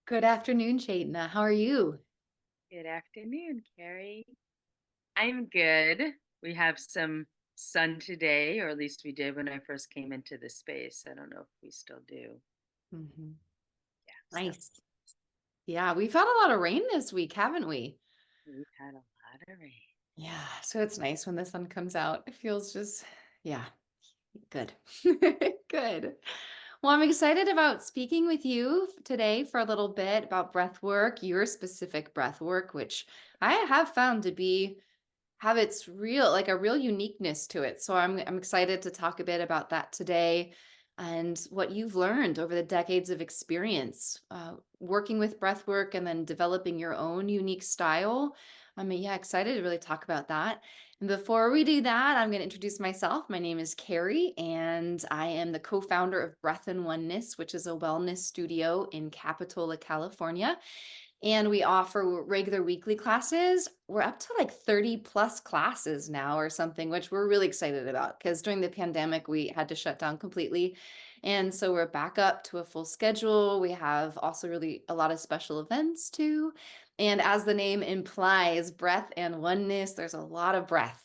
Good afternoon, Chetana. How are you? Good afternoon, Carrie. I'm good. We have some sun today, or at least we did when I first came into the space. I don't know if we still do. hmm Yeah, so Nice. Yeah, we've had a lot of rain this week, haven't we? we've had a lot of rain. Yeah, so it's nice when the sun comes out. It feels just, yeah, good. Good. Well, I'm excited about speaking with you today for a little bit about breath work, your specific breath work, which I have found to be have its real like a real uniqueness to it. So I'm excited to talk a bit about that today and what you've learned over the decades of experience working with breath work and then developing your own unique style. Yeah, excited to really talk about that. And before we do that, I'm going to introduce myself. My name is Carrie, and I am the co-founder of Breath+Oneness, which is a wellness studio in Capitola, California. And we offer regular weekly classes. We're up to like 30 plus classes now or something, which we're really excited about because during the pandemic, we had to shut down completely. And so we're back up to a full schedule. We have also really a lot of special events too. And as the name implies, breath and oneness, there's a lot of breath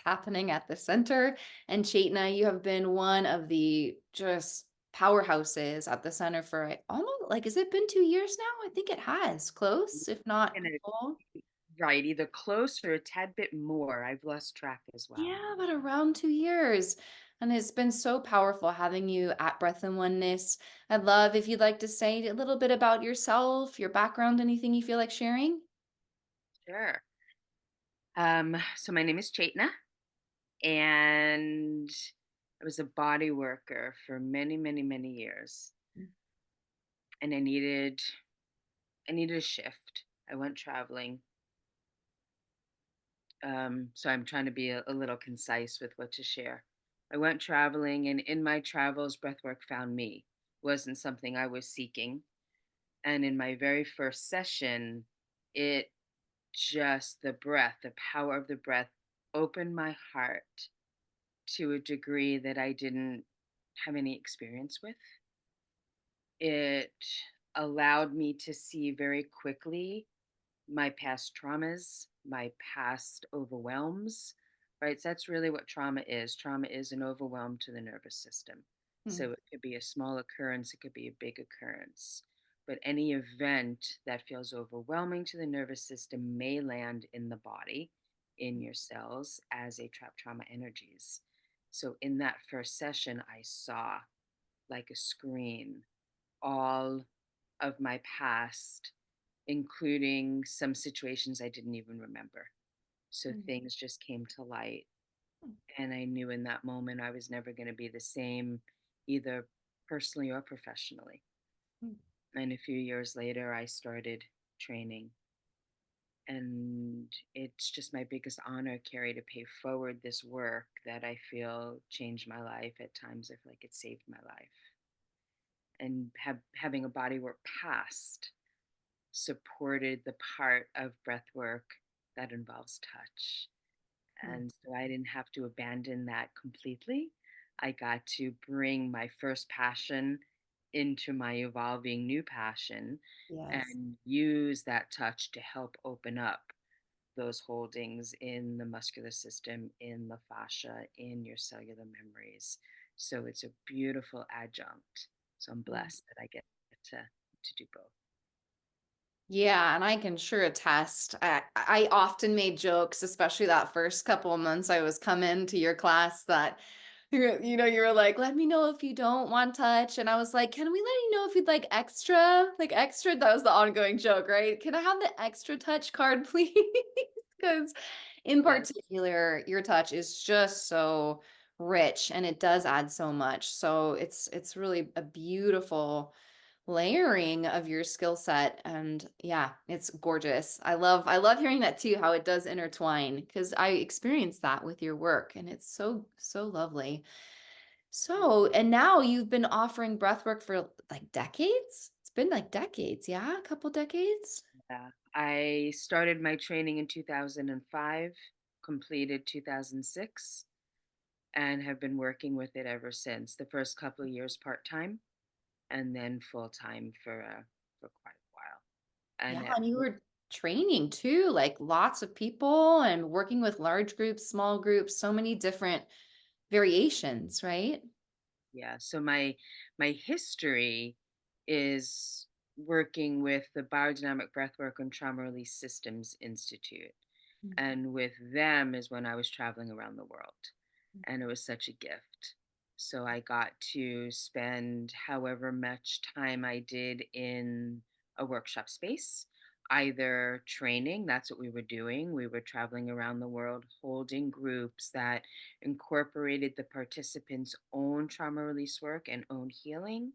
happening at the center. And Chetna, you have been one of the just powerhouses at the center for almost like, has it been 2 years now? I think it has, close, if not And full. right, either close or a tad bit more. I've lost track as well. Yeah, but around 2 years. And it's been so powerful having you at Breath and Oneness. I'd love if you'd like to say a little bit about yourself, your background, anything you feel like sharing. Sure. So my name is Chetna, and I was a body worker for many, many, many years, and I needed a shift. I went traveling. So I'm trying to be a little concise with what to share. I went traveling, and in my travels, breathwork found me. Wasn't something I was seeking. And in my very first session, it just the breath, the power of the breath, opened my heart to a degree that I didn't have any experience with. It allowed me to see very quickly my past traumas, my past overwhelms, right? So that's really what trauma is. Trauma is an overwhelm to the nervous system. Mm, So it could be a small occurrence, it could be a big occurrence. But any event that feels overwhelming to the nervous system may land in the body, in your cells, as a trapped trauma energies. So in that first session, I saw like a screen all of my past, including some situations I didn't even remember. So mm, things just came to light. And I knew in that moment I was never going to be the same, either personally or professionally. mm, And a few years later, I started training. And it's just my biggest honor, Carrie, to pay forward this work that I feel changed my life. At times, I feel like it saved my life. And having a bodywork past supported the part of breath work that involves touch. mm. And so I didn't have to abandon that completely. I got to bring my first passion into my evolving new passion Yes. and use that touch to help open up those holdings in the muscular system, in the fascia, in your cellular memories. So it's a beautiful adjunct. So I'm Mm. blessed that I get to do both. Yeah, and I can sure attest. I often made jokes, especially that first couple of months I was coming to your class, that you were like, let me know if you don't want touch. And I was like, can we let you know if you'd like extra? Like extra, that was the ongoing joke, right? Can I have the extra touch card, please? Because in Yes. particular, your touch is just so rich and it does add so much. So it's really a beautiful layering of your skill set, and yeah, it's gorgeous. I love hearing that too, how it does intertwine, because I experienced that with your work and it's so lovely. So, and now you've been offering breathwork for like decades. It's been like decades, yeah, a couple decades. Yeah. I started my training in 2005, completed 2006, and have been working with it ever since. The first couple of years part time, and then full time for Yeah, And at and you were training too, like lots of people and working with large groups, small groups, so many different variations, right? Yeah, so my history is working with the Biodynamic Breathwork and Trauma Release Systems Institute. Mhm, And with them is when I was traveling around the world. And it was such a gift. So I got to spend however much time I did in a workshop space, either training, that's what we were doing. We were traveling around the world holding groups that incorporated the participants' own trauma release work and own healing,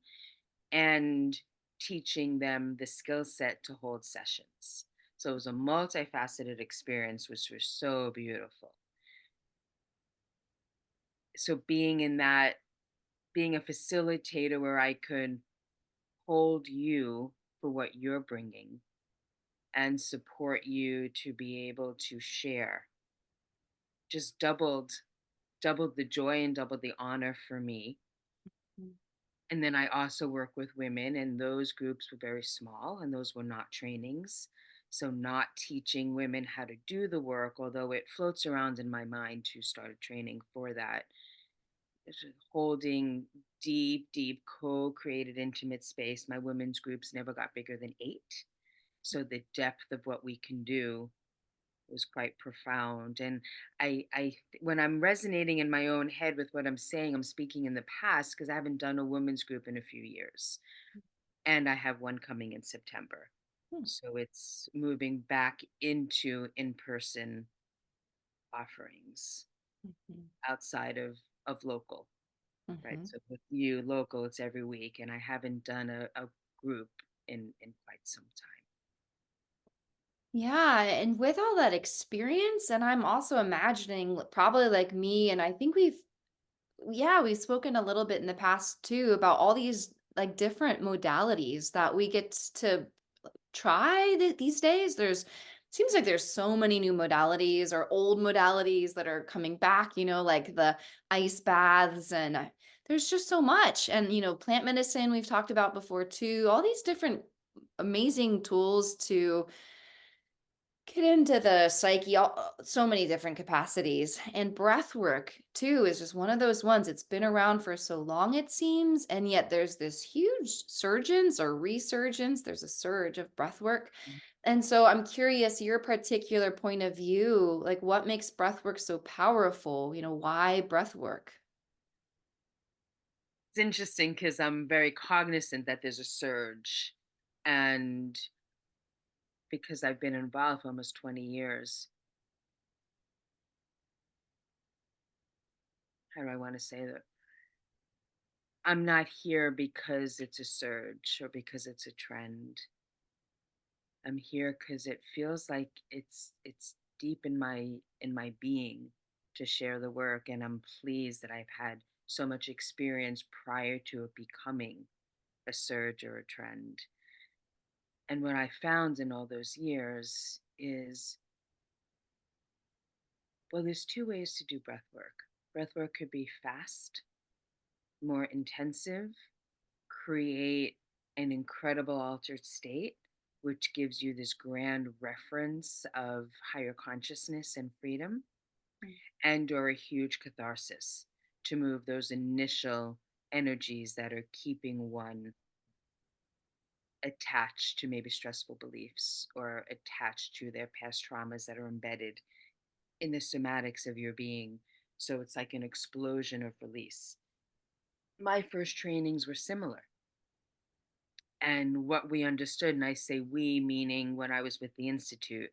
and teaching them the skill set to hold sessions. So it was a multifaceted experience, which was so beautiful. So being a facilitator where I could hold you for what you're bringing and support you to be able to share just doubled the joy and doubled the honor for me. mhm, And then I also work with women, and those groups were very small, and those were not trainings. So, not teaching women how to do the work, although it floats around in my mind to start a training for that. It's just holding deep, co created intimate space. My women's groups never got bigger than 8. So, the depth of what we can do was quite profound. And when I'm resonating in my own head with what I'm saying, I'm speaking in the past because I haven't done a women's group in a few years, and I have one coming in September. mhm, So it's moving back into in-person offerings mhm, outside of local, right? mhm. So with you local, it's every week, and I haven't done a group in quite some time. Yeah, and with all that experience, and I'm also imagining probably like me, and I think yeah, we've spoken a little bit in the past too about all these like different modalities that we get to try these days. Seems like there's so many new modalities or old modalities that are coming back, like the ice baths and there's just so much. And plant medicine we've talked about before too. All these different amazing tools to get into the psyche, so many different capacities. And breath work, too, is just one of those ones. It's been around for so long, it seems. And yet there's this huge surgence or resurgence. There's a surge of breath work. And so I'm curious, your particular point of view, like what makes breath work so powerful? Why breath work? It's interesting because I'm very cognizant that there's a surge, and because I've been involved for almost 20 years, how do I want to say that? I'm not here because it's a surge or because it's a trend. I'm here because it feels like it's deep in my being to share the work, and I'm pleased that I've had so much experience prior to it becoming a surge or a trend. And what I found in all those years is, well, there's two ways to do breath work. Breath work could be fast, more intensive, create an incredible altered state, which gives you this grand reference of higher consciousness and freedom, and or a huge catharsis to move those initial energies that are keeping one attached to maybe stressful beliefs or attached to their past traumas that are embedded in the somatics of your being. So it's like an explosion of release. My first trainings were similar. And what we understood, and I say we, meaning when I was with the Institute,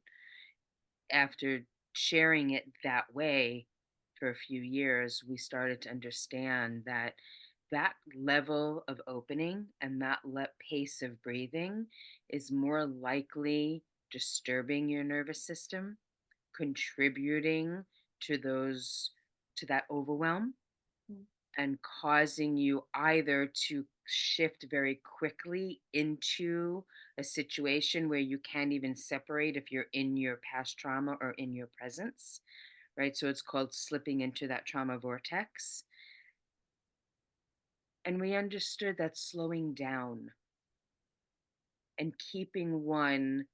after sharing it that way for a few years, we started to understand that that level of opening and that pace of breathing is more likely disturbing your nervous system, contributing to those to that overwhelm, Mm, and causing you either to shift very quickly into a situation where you can't even separate if you're in your past trauma or in your presence, right? So it's called slipping into that trauma vortex. And we understood that slowing down and keeping one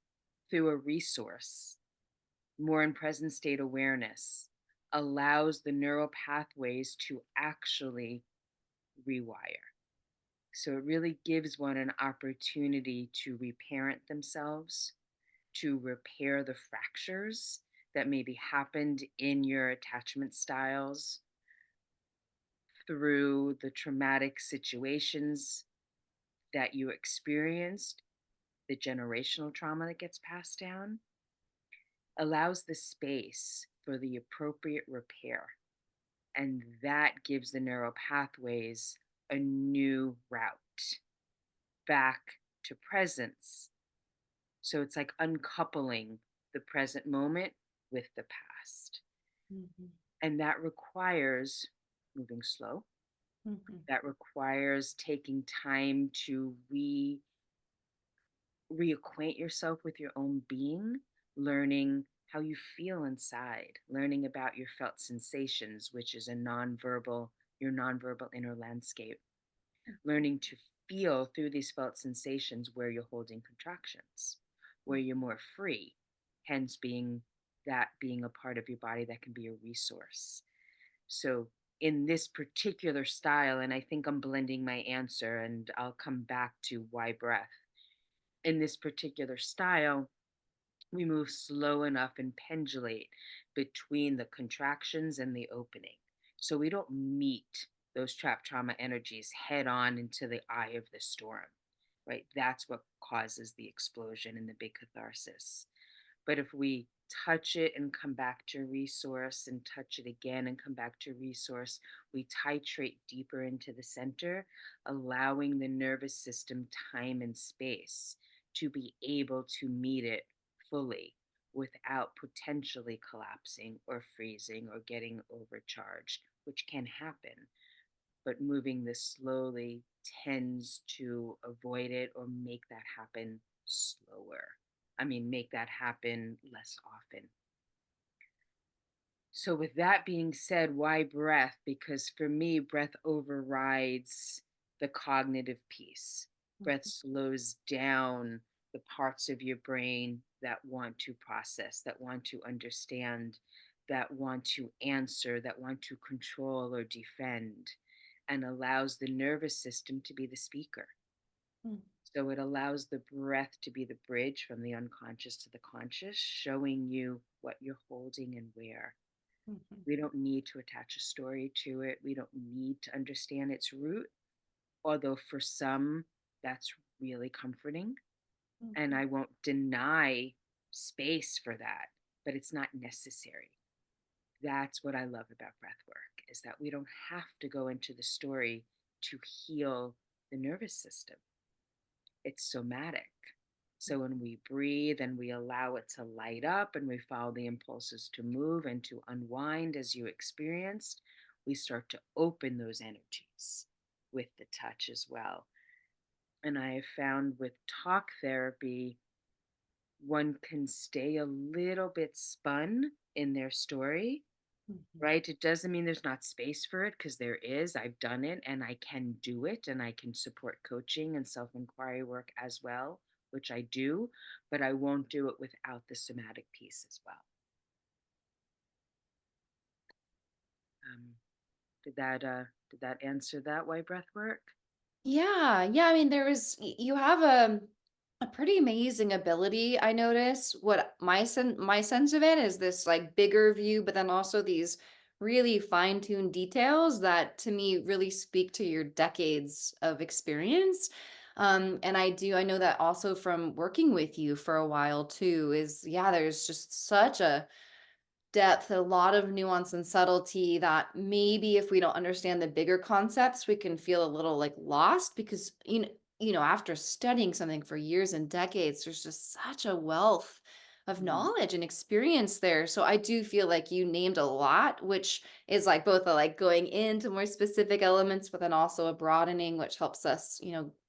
through a resource, more in present state awareness, allows the neural pathways to actually rewire. So it really gives one an opportunity to reparent themselves, to repair the fractures that maybe happened in your attachment styles through the traumatic situations that you experienced, the generational trauma that gets passed down, allows the space for the appropriate repair. And that gives the neural pathways a new route back to presence. So it's like uncoupling the present moment with the past. Mhm. And that requires moving slow. Mhm. That requires taking time to reacquaint yourself with your own being, learning how you feel inside, learning about your felt sensations, which is your nonverbal inner landscape, learning to feel through these felt sensations where you're holding contractions, where you're more free, hence being a part of your body that can be a resource. So in this particular style, and I think I'm blending my answer and I'll come back to why breath. In this particular style, we move slow enough and pendulate between the contractions and the opening. So we don't meet those trapped trauma energies head on into the eye of the storm, right? That's what causes the explosion and the big catharsis. But if we touch it and come back to resource and touch it again and come back to resource, we titrate deeper into the center, allowing the nervous system time and space to be able to meet it fully without potentially collapsing or freezing or getting overcharged, which can happen. But moving this slowly tends to avoid it or make that happen slower. Make that happen less often. So, with that being said, why breath? Because for me, breath overrides the cognitive piece. Breath slows down the parts of your brain that want to process, that want to understand, that want to answer, that want to control or defend, and allows the nervous system to be the speaker. Mhm. So it allows the breath to be the bridge from the unconscious to the conscious, showing you what you're holding and where. Mhm. We don't need to attach a story to it. We don't need to understand its root, although for some, that's really comforting. And Mhm. I won't deny space for that, but it's not necessary. That's what I love about breath work is that we don't have to go into the story to heal the nervous system. It's somatic. So when we breathe and we allow it to light up and we follow the impulses to move and to unwind as you experienced, we start to open those energies with the touch as well. And I have found with talk therapy, one can stay a little bit spun in their story, Mhm. right? It doesn't mean there's not space for it because there is. I've done it and I can do it and I can support coaching and self inquiry work as well, which I do, but I won't do it without the somatic piece as well. Um, did that answer that why breath work? Yeah, yeah. I mean, you have a pretty amazing ability. I notice what my sense of it is this like bigger view, but then also these really fine-tuned details that to me really speak to your decades of experience. And I know that also from working with you for a while too, is yeah, there's just such a depth, a lot of nuance and subtlety that maybe if we don't understand the bigger concepts, we can feel a little like lost because after studying something for years and decades, there's just such a wealth of Mm-hmm. knowledge and experience there. So I do feel like you named a lot, which is like both a like going into more specific elements, but then also a broadening, which helps us,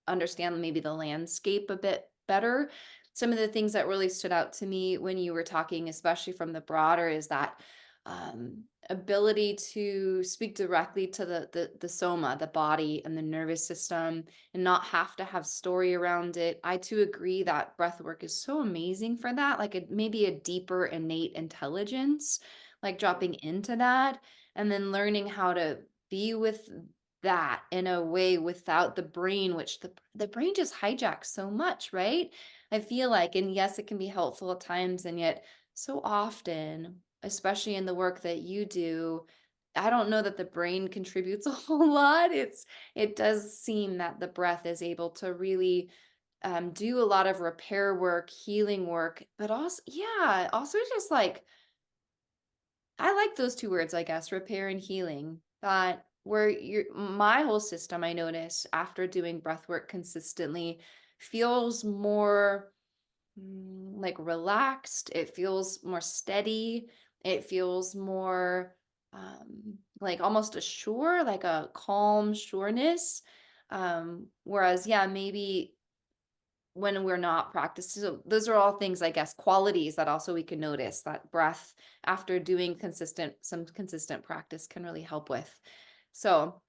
understand maybe the landscape a bit better. Some of the things that really stood out to me when you were talking, especially from the broader, is that ability to speak directly to the soma, the body and the nervous system, and not have to have story around it. I too agree that breath work is so amazing for that, like maybe a deeper innate intelligence, like dropping into that and then learning how to be with that in a way without the brain, which the brain just hijacks so much, right? I feel like, and yes, it can be helpful at times, and yet so often, especially in the work that you do, I don't know that the brain contributes a whole lot. It does seem that the breath is able to really do a lot of repair work, healing work, but also, yeah, also just like I like those two words, I guess, repair and healing. That where my whole system, I notice after doing breath work consistently feels more like relaxed. It feels more steady. It feels more like almost a sure, like a calm sureness. Whereas, yeah, maybe when we're not practicing, so those are all things, I guess, qualities that also we can notice that breath after doing some consistent practice can really help with. So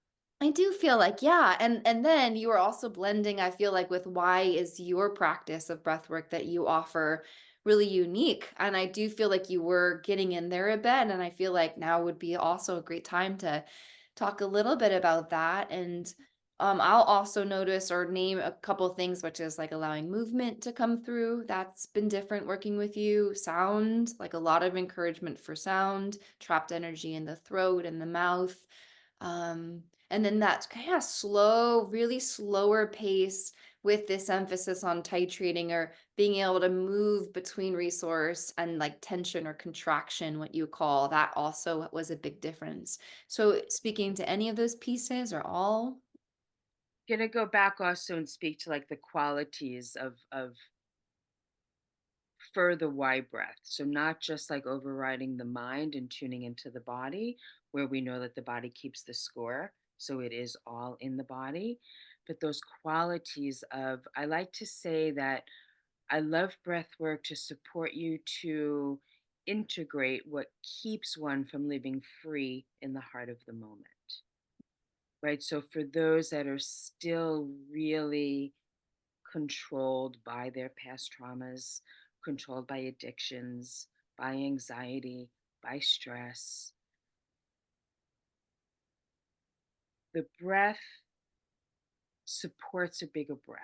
I do feel like, yeah, and then you are also blending, I feel like, with why is your practice of breath work that you offer really unique. And I do feel like you were getting in there a bit. And I feel like now would be also a great time to talk a little bit about that. And I'll also notice or name a couple things, which is like allowing movement to come through. That's been different working with you. Sound, like a lot of encouragement for sound, trapped energy in the throat and the mouth. And then that kind of slow, really slower pace with this emphasis on titrating or being able to move between resource and like tension or contraction, what you call that also was a big difference. So speaking to any of those pieces or all? Gonna go back also and speak to like the qualities of for the Y breath. So not just like overriding the mind and tuning into the body, where we know that the body keeps the score. So it is all in the body. But those qualities of, I like to say that I love breath work to support you to integrate what keeps one from living free in the heart of the moment. Right. So for those that are still really controlled by their past traumas, controlled by addictions, by anxiety, by stress. The breath supports a bigger breath.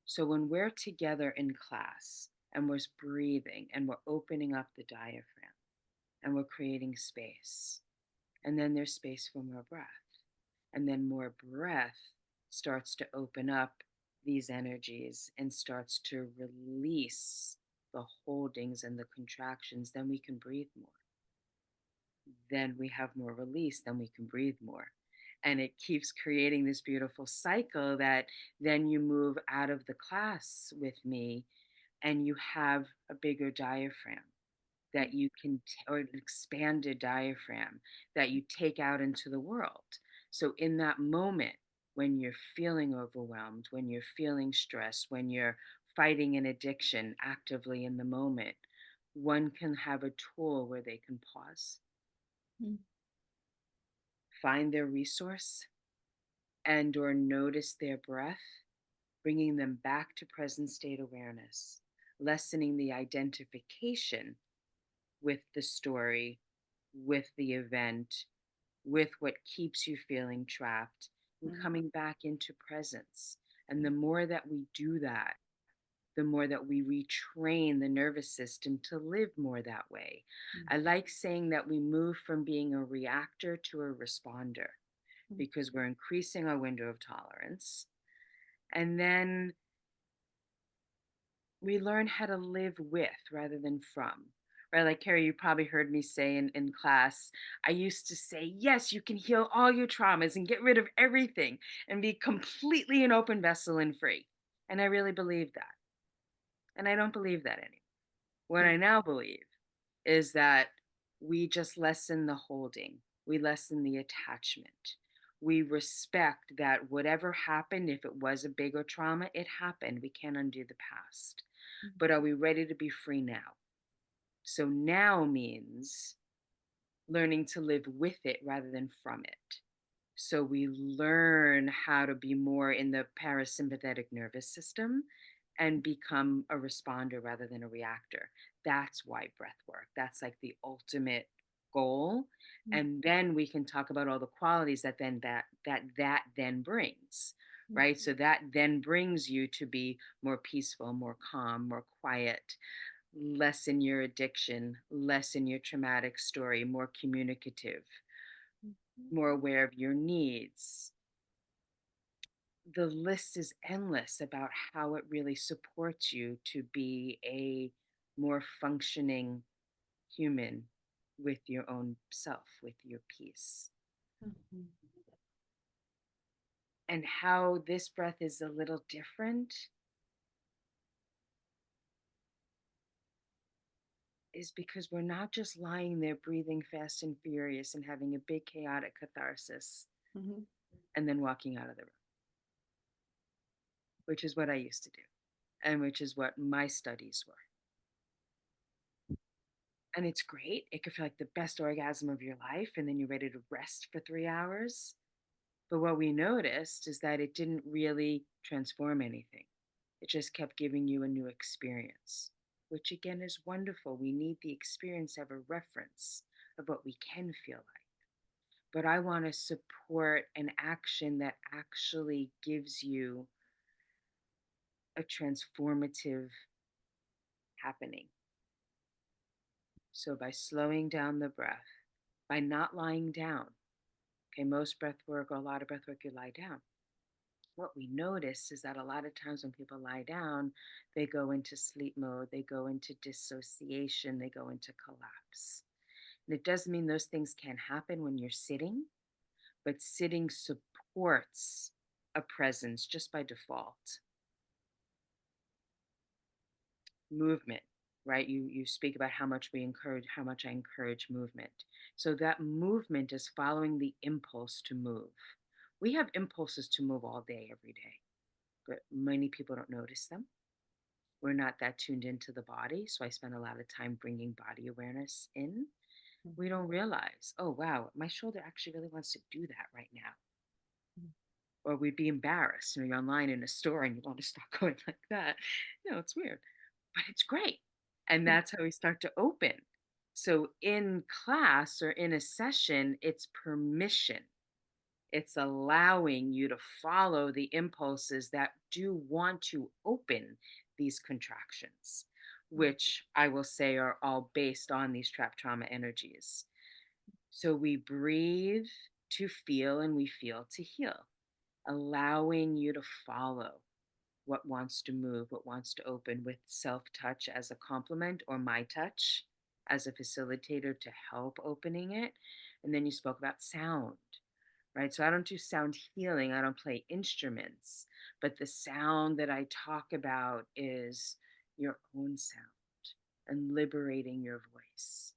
So when we're together in class and we're breathing and we're opening up the diaphragm and we're creating space, and then there's space for more breath, and then more breath starts to open up these energies and starts to release the holdings and the contractions, then we can breathe more. Then we have more release, then we can breathe more. And it keeps creating this beautiful cycle that then you move out of the class with me and you have a bigger diaphragm that you can, or an expanded diaphragm that you take out into the world. So, in that moment, when you're feeling overwhelmed, when you're feeling stressed, when you're fighting an addiction actively in the moment, one can have a tool where they can pause, Mm, find their resource, and or notice their breath, bringing them back to present state awareness, lessening the identification with the story, with the event, with what keeps you feeling trapped, and mm, coming back into presence. And the more that we do that, the more that we retrain the nervous system to live more that way. mm, I like saying that we move from being a reactor to a responder mm, because we're increasing our window of tolerance. And then we learn how to live with rather than from. Right, like Carrie, you probably heard me say in class, I used to say, yes, you can heal all your traumas and get rid of everything and be completely an open vessel and free. And I really believed that. And I don't believe that anymore. What mm, I now believe is that we just lessen the holding, we lessen the attachment. We respect that whatever happened, if it was a bigger trauma, it happened. We can't undo the past. mm, But are we ready to be free now? So now means learning to live with it rather than from it. So we learn how to be more in the parasympathetic nervous system and become a responder rather than a reactor. That's why breath work. That's like the ultimate goal. And then we can talk about all the qualities that that then brings, right? So that then brings you to be more peaceful, more calm, more quiet, less in your addiction, less in your traumatic story, more communicative, more aware of your needs. The list is endless about how it really supports you to be a more functioning human with your own self, with your peace. Mhm. And how this breath is a little different is because we're not just lying there breathing fast and furious and having a big chaotic catharsis Mhm. and then walking out of the room, which is what I used to do and which is what my studies were. And it's great. It could feel like the best orgasm of your life, and then you're ready to rest for 3 hours. But what we noticed is that it didn't really transform anything. It just kept giving you a new experience, which again is wonderful. We need the experience to have a reference of what we can feel like. But I want to support an action that actually gives you a transformative happening. So by slowing down the breath, by not lying down, okay, most breath work or a lot of breath work, you lie down. What we notice is that a lot of times when people lie down, they go into sleep mode, they go into dissociation, they go into collapse. And it doesn't mean those things can't happen when you're sitting, but sitting supports a presence just by default. Movement, right? You speak about how much I encourage movement. So that movement is following the impulse to move. We have impulses to move all day every day, but many people don't notice them. We're not that tuned into the body, so I spend a lot of time bringing body awareness in. We don't realize, oh wow, my shoulder actually really wants to do that right now. Or we'd be embarrassed. You're online in a store and you want to start going like that. It's weird, but it's great. And that's how we start to open. So in class or in a session, it's permission. It's allowing you to follow the impulses that do want to open these contractions, which I will say are all based on these trapped trauma energies. So we breathe to feel and we feel to heal, allowing you to follow what wants to move, what wants to open with self touch as a complement or my touch as a facilitator to help opening it. And then you spoke about sound, right? So I don't do sound healing, I don't play instruments, but the sound that I talk about is your own sound and liberating your voice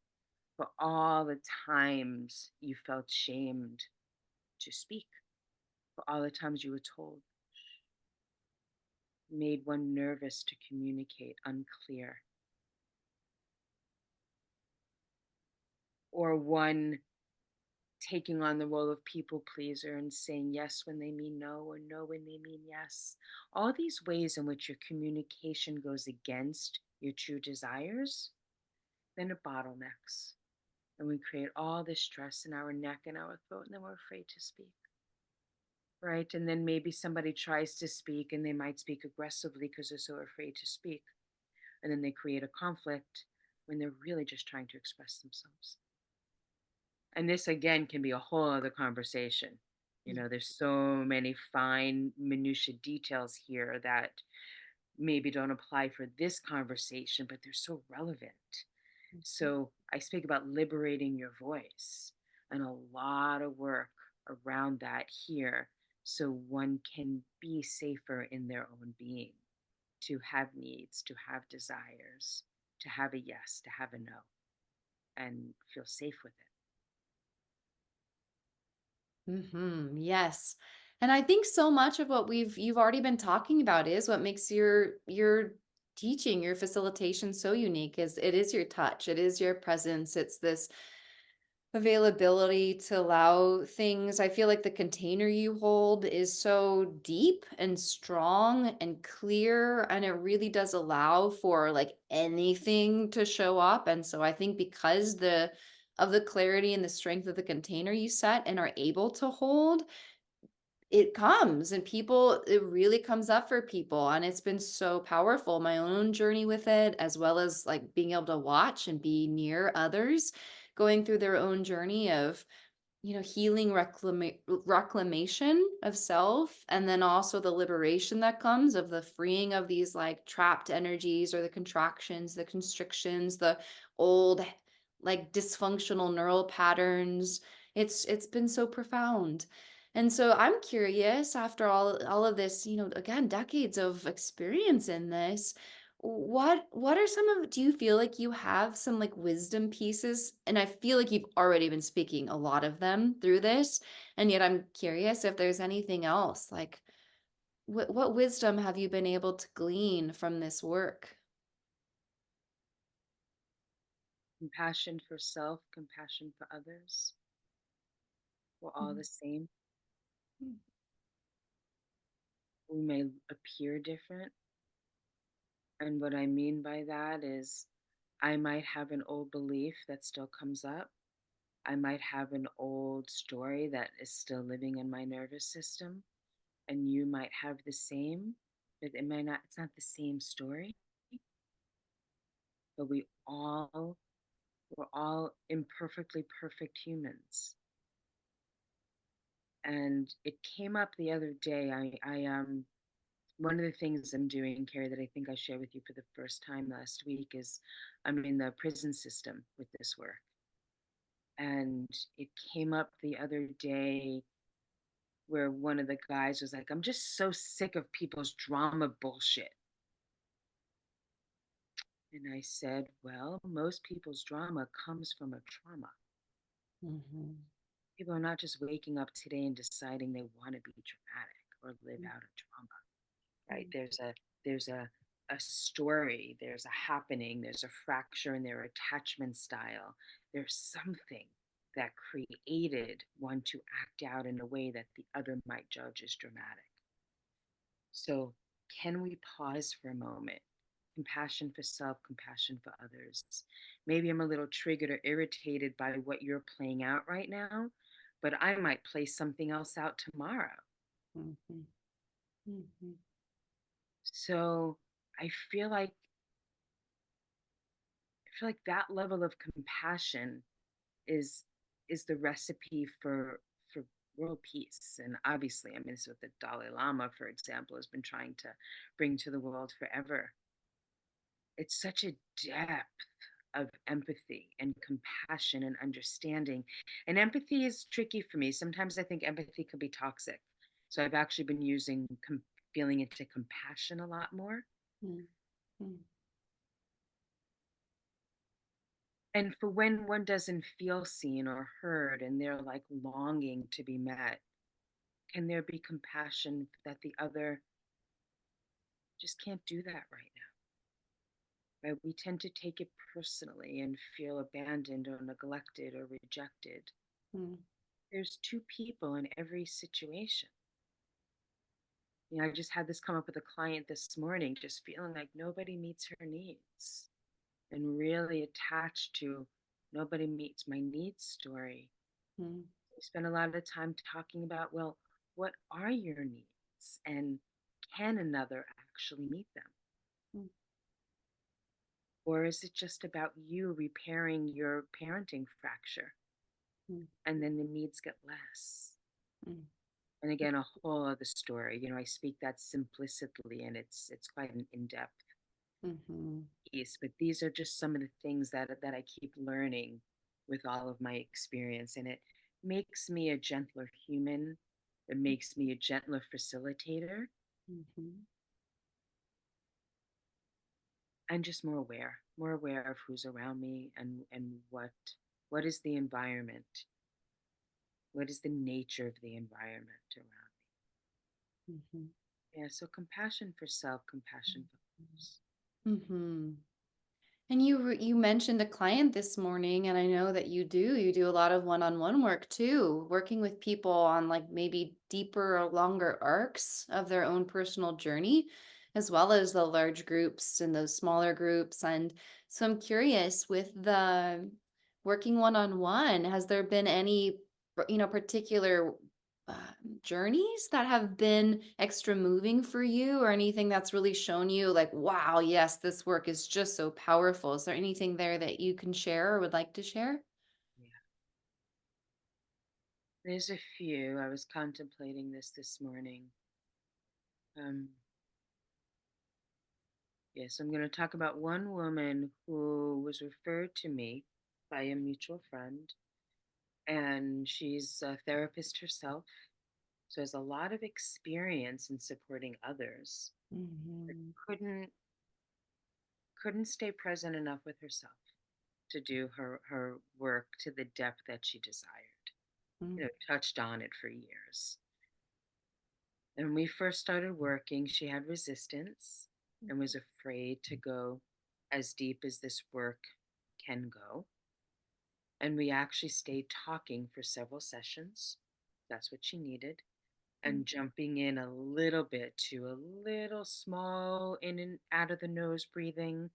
for all the times you felt shamed to speak, for all the times you were told, made one nervous to communicate, unclear, or one taking on the role of people pleaser and saying yes when they mean no or no when they mean yes. All these ways in which your communication goes against your true desires, then it bottlenecks. And we create all this stress in our neck and our throat, and then we're afraid to speak. Right? And then maybe somebody tries to speak and they might speak aggressively because they're so afraid to speak. And then they create a conflict when they're really just trying to express themselves. And this again can be a whole other conversation. There's so many fine minutia details here that maybe don't apply for this conversation, but they're so relevant. So I speak about liberating your voice and a lot of work around that here so one can be safer in their own being, to have needs, to have desires, to have a yes, to have a no, and feel safe with it. Yes. And I think so much of what you've already been talking about is what makes your teaching, your facilitation so unique is it is your touch, it is your presence, it's this availability to allow things. I feel like the container you hold is so deep and strong and clear, and it really does allow for like anything to show up. And so I think because the of the clarity and the strength of the container you set and are able to hold, it comes, and people, it really comes up for people, and it's been so powerful, my own journey with it, as well as like being able to watch and be near others going through their own journey of, healing, reclamation of self, and then also the liberation that comes of the freeing of these like trapped energies or the contractions, the constrictions, the old like dysfunctional neural patterns. It's been so profound. And so I'm curious, after all of this, again, decades of experience in this, what are some of, do you feel like you have some like wisdom pieces? And I feel like you've already been speaking a lot of them through this, and yet I'm curious if there's anything else, like what wisdom have you been able to glean from this work? Compassion for self, compassion for others. We're all the Mhm. same. We may appear different. And what I mean by that is, I might have an old belief that still comes up. I might have an old story that is still living in my nervous system, and you might have the same, but it's not the same story, but we're all imperfectly perfect humans. And it came up the other day. One of the things I'm doing, Carrie, that I think I shared with you for the first time last week is I'm in the prison system with this work. And it came up the other day where one of the guys was like, I'm just so sick of people's drama bullshit. And I said, well, most people's drama comes from a trauma. Mhm. People are not just waking up today and deciding they want to be dramatic or live out a trauma, right? Mhm. There's a story, there's a happening, there's a fracture in their attachment style. There's something that created one to act out in a way that the other might judge as dramatic. So, can we pause for a moment? Compassion for self, compassion for others. Maybe I'm a little triggered or irritated by what you're playing out right now, but I might play something else out tomorrow. Mhm. Mhm. So, I feel like that level of compassion is the recipe for world peace. And obviously, I mean, this is what the Dalai Lama, for example, has been trying to bring to the world forever. It's such a depth of empathy and compassion and understanding. And empathy is tricky for me. Sometimes I think empathy could be toxic. So I've actually been using feeling into compassion a lot more. Mhm. Mhm. And for when one doesn't feel seen or heard and they're like longing to be met, can there be compassion that the other just can't do that right now? Right? We tend to take it personally and feel abandoned or neglected or rejected. Mhm. There's two people in every situation. I just had this come up with a client this morning, just feeling like nobody meets her needs and really attached to nobody meets my needs story. Mhm. We spend a lot of time talking about, well, what are your needs and can another actually meet them? Mhm. Or is it just about you repairing your parenting fracture Mhm. and then the needs get less? Mhm. And again, a whole other story. I speak that simplicitly and it's quite an in-depth Mhm. piece, but these are just some of the things that I keep learning with all of my experience. And it makes me a gentler human. It makes me a gentler facilitator Mhm. and just more aware of who's around me and what is the environment, what is the nature of the environment around Mhm. me. Yeah, so compassion for self, compassion for others. Mhm. And you mentioned a client this morning, and I know that you do a lot of one-on-one work too, working with people on like maybe deeper or longer arcs of their own personal journey, as well as the large groups and those smaller groups. And so I'm curious, with the working one-on-one, has there been any, particular uh, journeys that have been extra moving for you, or anything that's really shown you like, wow, yes, this work is just so powerful? Is there anything there that you can share or would like to share? Yeah. There's a few. I was contemplating this morning. Um, yes, I'm going to talk about one woman who was referred to me by a mutual friend, and she's a therapist herself, so has a lot of experience in supporting others. But Mhm. couldn't stay present enough with herself to do her work to the depth that she desired. Mm, Touched on it for years. And when we first started working, she had resistance and was afraid to go as deep as this work can go. And we actually stayed talking for several sessions. That's what she needed. mm, And jumping in a little bit to a little small in and out of the nose breathing.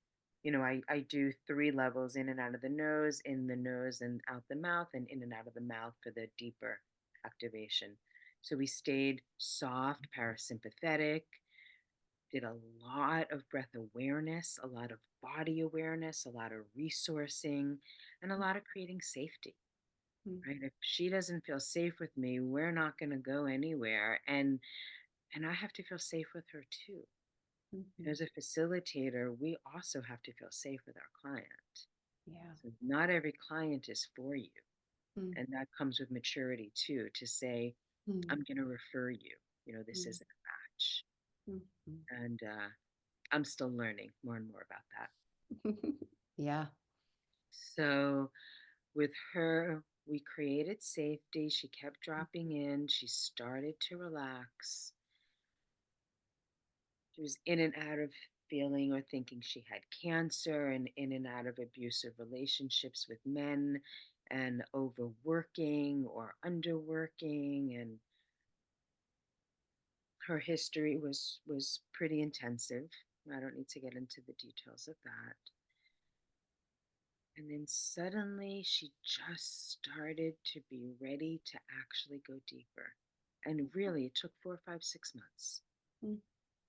I do 3 levels: in and out of the nose and out the mouth, and in and out of the mouth for the deeper activation. So we stayed soft, parasympathetic, did a lot of breath awareness, a lot of body awareness, a lot of resourcing, and a lot of creating safety. mm, Right? If she doesn't feel safe with me, we're not going to go anywhere. And I have to feel safe with her too. mhm. As a facilitator, we also have to feel safe with our client. Yeah. So not every client is for you. Mm, And that comes with maturity too, to say, mm, I'm going to refer you. This mm, isn't a match. mm, mm. And I'm still learning more and more about that. Yeah. So with her, we created safety. She kept dropping in. She started to relax. She was in and out of feeling or thinking she had cancer, and in and out of abusive relationships with men, and overworking or underworking. And her history was pretty intensive. I don't need to get into the details of that. And then suddenly she just started to be ready to actually go deeper. And really, it took 4, 5, 6 months. Mm,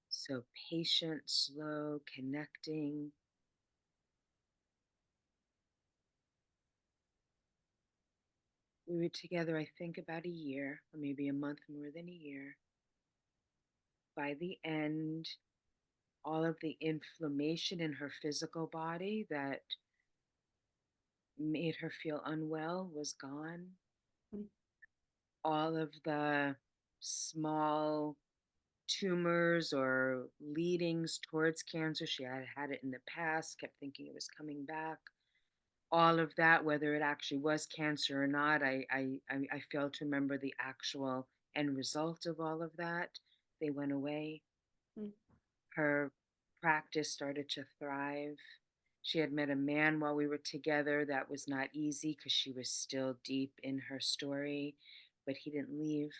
So patient, slow, connecting. We were together, I think, about a year, or maybe a month more than a year. By the end, all of the inflammation in her physical body that made her feel unwell was gone. mm, All of the small tumors or leadings towards cancer, she had had it in the past, kept thinking it was coming back. All of that, whether it actually was cancer or not, I fail to remember the actual end result of all of that. They went away. mm, Her practice started to thrive. She had met a man while we were together. That was not easy because she was still deep in her story, but he didn't leave.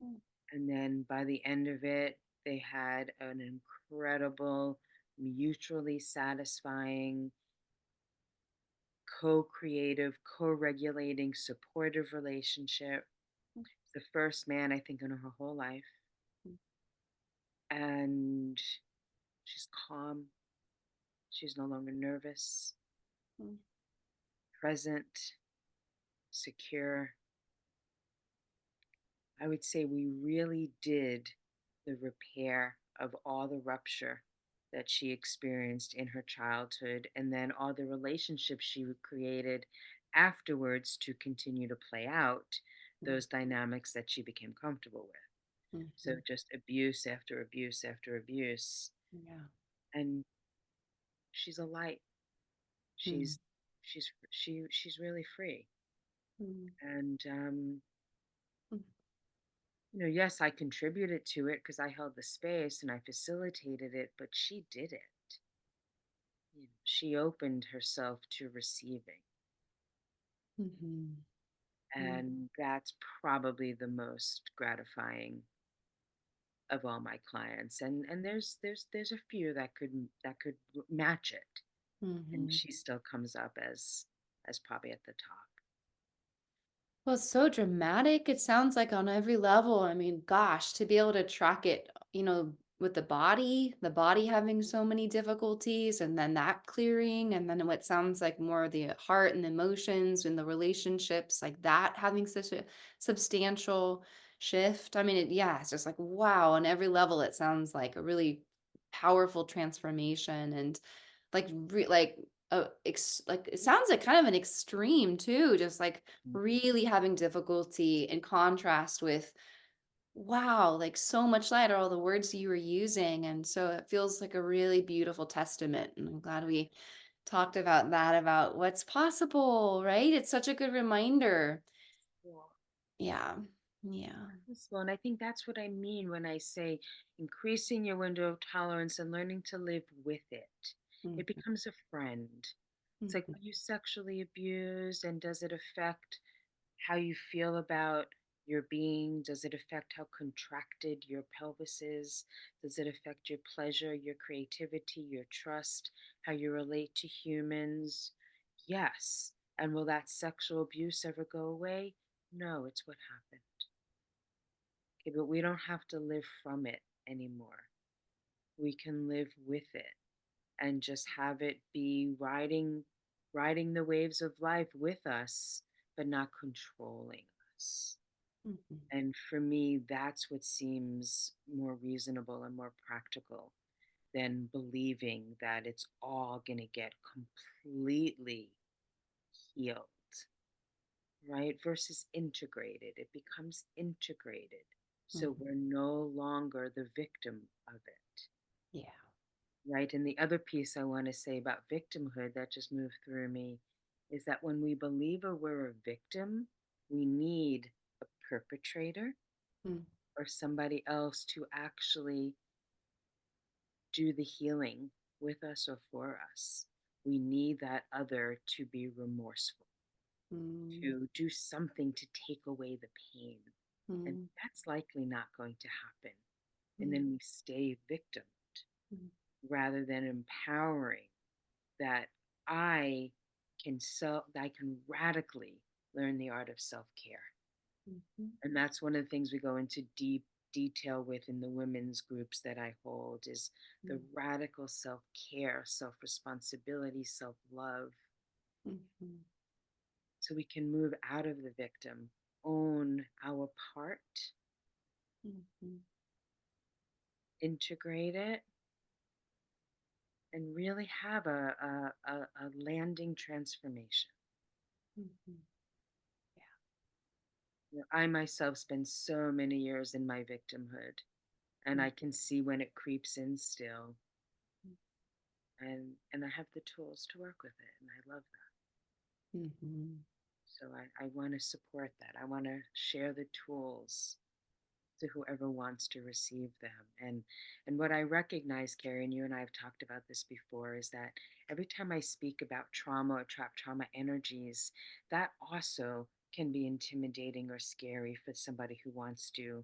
mm, And then by the end of it, they had an incredible, mutually satisfying, co creative, co regulating, supportive relationship. mm, The first man, I think, in her whole life. mm, And she's calm. She's no longer nervous, mm, present, secure. I would say we really did the repair of all the rupture that she experienced in her childhood, and then all the relationships she created afterwards to continue to play out mm, those dynamics that she became comfortable with. So mhm. just abuse after abuse after abuse. Yeah. And she's a light. Mm, She's really free. mm, And mm, yes, I contributed to it because I held the space and I facilitated it, but she did it. she opened herself to receiving. Mhm. Mm. And that's probably the most gratifying of all my clients. And there's a few that could match it, and Mhm. she still comes up as probably at the top. Well, it's so dramatic. It sounds like on every level. I mean, gosh, to be able to track it, with the body having so many difficulties, and then that clearing, and then what sounds like more the heart and the emotions and the relationships, like that having such a substantial shift. I mean, yeah, it's just like, wow, on every level, it sounds like a really powerful transformation. And like like it sounds like kind of an extreme too, just like really having difficulty in contrast with, wow, like so much lighter, all the words you were using. And so it feels like a really beautiful testament. And I'm glad we talked about that, about what's possible, right? It's such a good reminder. Cool. Yeah. Yeah. Well, and I think that's what I mean when I say increasing your window of tolerance and learning to live with it. It Mhm, becomes a friend. It's like, mhm, were you sexually abused, and does it affect how you feel about your being? Does it affect how contracted your pelvis is? Does it affect your pleasure, your creativity, your trust, how you relate to humans? Yes. And will that sexual abuse ever go away? No, it's what happened. Okay, but we don't have to live from it anymore. We can live with it and just have it be riding the waves of life with us, but not controlling us. mhm, And for me, that's what seems more reasonable and more practical than believing that it's all going to get completely healed, right? Versus integrated. It becomes integrated. So mhm. we're no longer the victim of it, Yeah. right? And the other piece I want to say about victimhood that just moved through me is that when we believe we're a victim, we need a perpetrator Mm, or somebody else to actually do the healing with us or for us. We need that other to be remorseful, mm, to do something to take away the pain. And mm, that's likely not going to happen. And mm, then we stay victim mm, rather than empowering that I can radically learn the art of self-care. mhm, And that's one of the things we go into deep detail with in the women's groups that I hold is the mm, radical self-care, self-responsibility, self-love, mhm, so we can move out of the victim, own our part, mhm, integrate it, and really have a landing transformation. mhm. Yeah. I myself spend so many years in my victimhood, and Mm, I can see when it creeps in still, mm, and I have the tools to work with it, and I love that. mhm, So I want to support that. I want to share the tools to whoever wants to receive them. And what I recognize, Carrie, and you and I have talked about this before, is that every time I speak about trauma or trapped trauma energies, that also can be intimidating or scary for somebody who wants to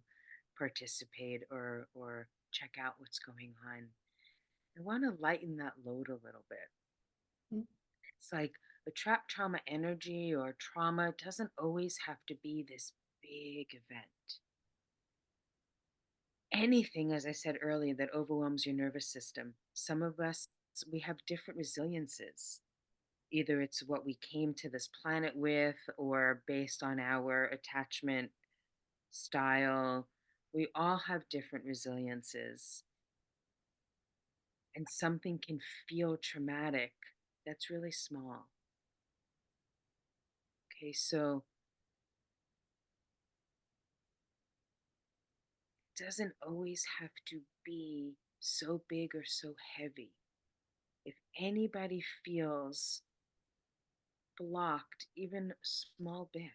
participate or check out what's going on. I want to lighten that load a little bit. mm, It's like a trapped trauma energy or trauma doesn't always have to be this big event. Anything, as I said earlier, that overwhelms your nervous system. Some of us, we have different resiliences. Either it's what we came to this planet with or based on our attachment style. We all have different resiliences, and something can feel traumatic that's really small. Okay, so it doesn't always have to be so big or so heavy. If anybody feels blocked even a small bit,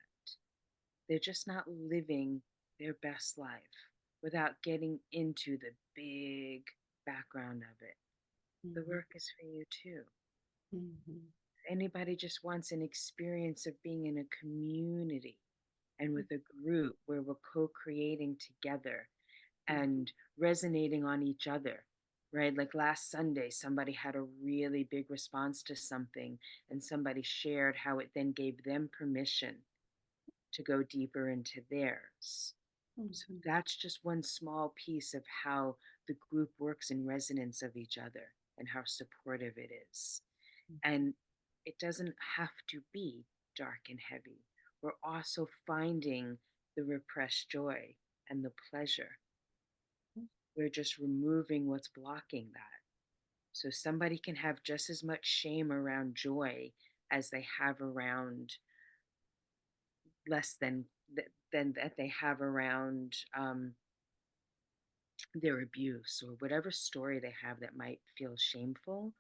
they're just not living their best life without getting into the big background of it. The mhm, work is for you too. Mhm. Anybody just wants an experience of being in a community and with a group where we're co-creating together Mhm. and resonating on each other, right? Like last Sunday, somebody had a really big response to something, and somebody shared how it then gave them permission to go deeper into theirs. So Mhm. that's just one small piece of how the group works in resonance of each other and how supportive it is. And it doesn't have to be dark and heavy. We're also finding the repressed joy and the pleasure. We're just removing what's blocking that. So somebody can have just as much shame around joy as they have around less than that they have around their abuse or whatever story they have that might feel shameful.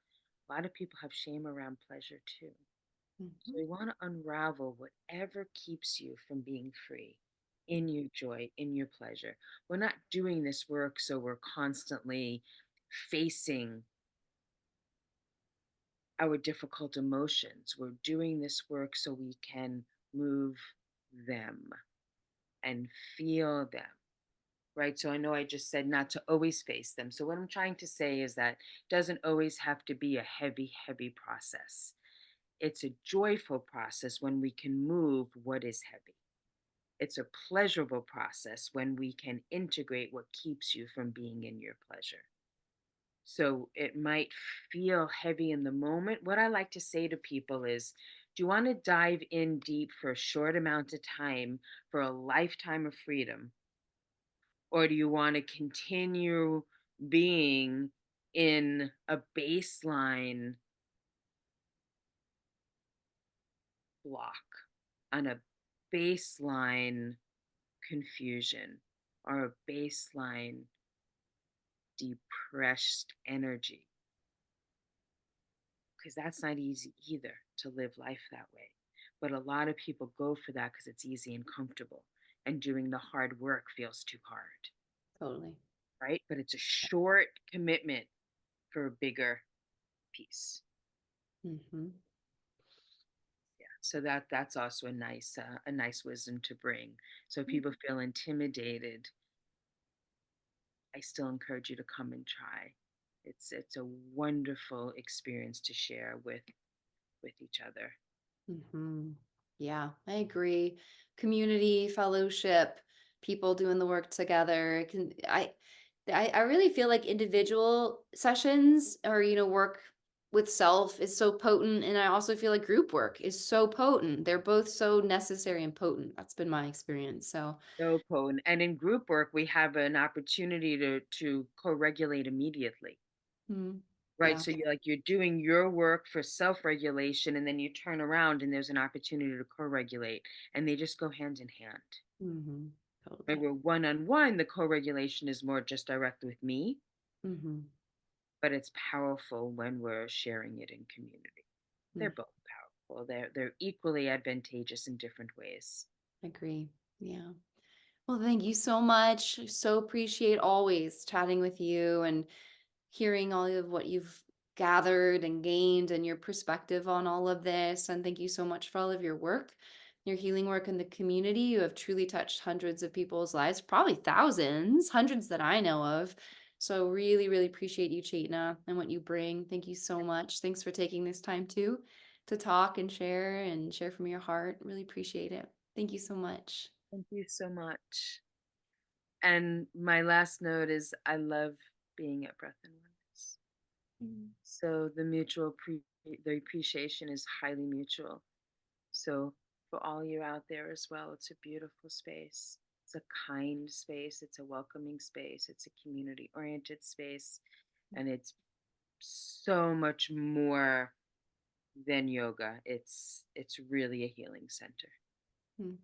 A lot of people have shame around pleasure too. So Mhm. we want to unravel whatever keeps you from being free in your joy, in your pleasure. We're not doing this work so we're constantly facing our difficult emotions. We're doing this work so we can move them and feel them, right? So I know I just said not to always face them. So what I'm trying to say is that it doesn't always have to be a heavy, heavy process. It's a joyful process when we can move what is heavy. It's a pleasurable process when we can integrate what keeps you from being in your pleasure. So it might feel heavy in the moment. What I like to say to people is, do you want to dive in deep for a short amount of time for a lifetime of freedom? Or do you want to continue being in a baseline block, on a baseline confusion, or a baseline depressed energy? Because that's not easy either to live life that way. But a lot of people go for that because it's easy and comfortable, and doing the hard work feels too hard, Totally. right? But it's a short commitment for a bigger piece. Mhm. Yeah. So that's also a nice wisdom to bring. So if people feel intimidated, I still encourage you to come and try. It's a wonderful experience to share with each other. Mhm. Yeah, I agree. Community, fellowship, people doing the work together. I really feel like individual sessions or work with self is so potent, and I also feel like group work is so potent. They're both so necessary and potent. That's been my experience. So, So potent. And in group work, we have an opportunity to co-regulate immediately, mm, right? yeah. So you're doing your work for self-regulation, and then you turn around and there's an opportunity to co-regulate, and they just go hand in hand. Mhm. Right? Totally. Where one-on-one, the co-regulation is more just direct with me, Mhm. but it's powerful when we're sharing it in community. They're Mm, both powerful. They're equally advantageous in different ways. agree. Yeah. Well, thank you so much. So appreciate always chatting with you and hearing all of what you've gathered and gained and your perspective on all of this. And thank you so much for all of your work, your healing work in the community. You have truly touched hundreds of people's lives, probably thousands, hundreds that I know of. So really, really appreciate you, Chetna, and what you bring. Thank you so much. Thanks for taking this time too to talk and share from your heart. Really appreciate it. Thank you so much. Thank you so much. And my last note is I love being at Breath and Oneness. Mm. So the appreciation is highly mutual. So for all you out there as well, it's a beautiful space. It's a kind space. It's a welcoming space. It's a community oriented space. And it's so much more than yoga. It's really a healing center. Mm.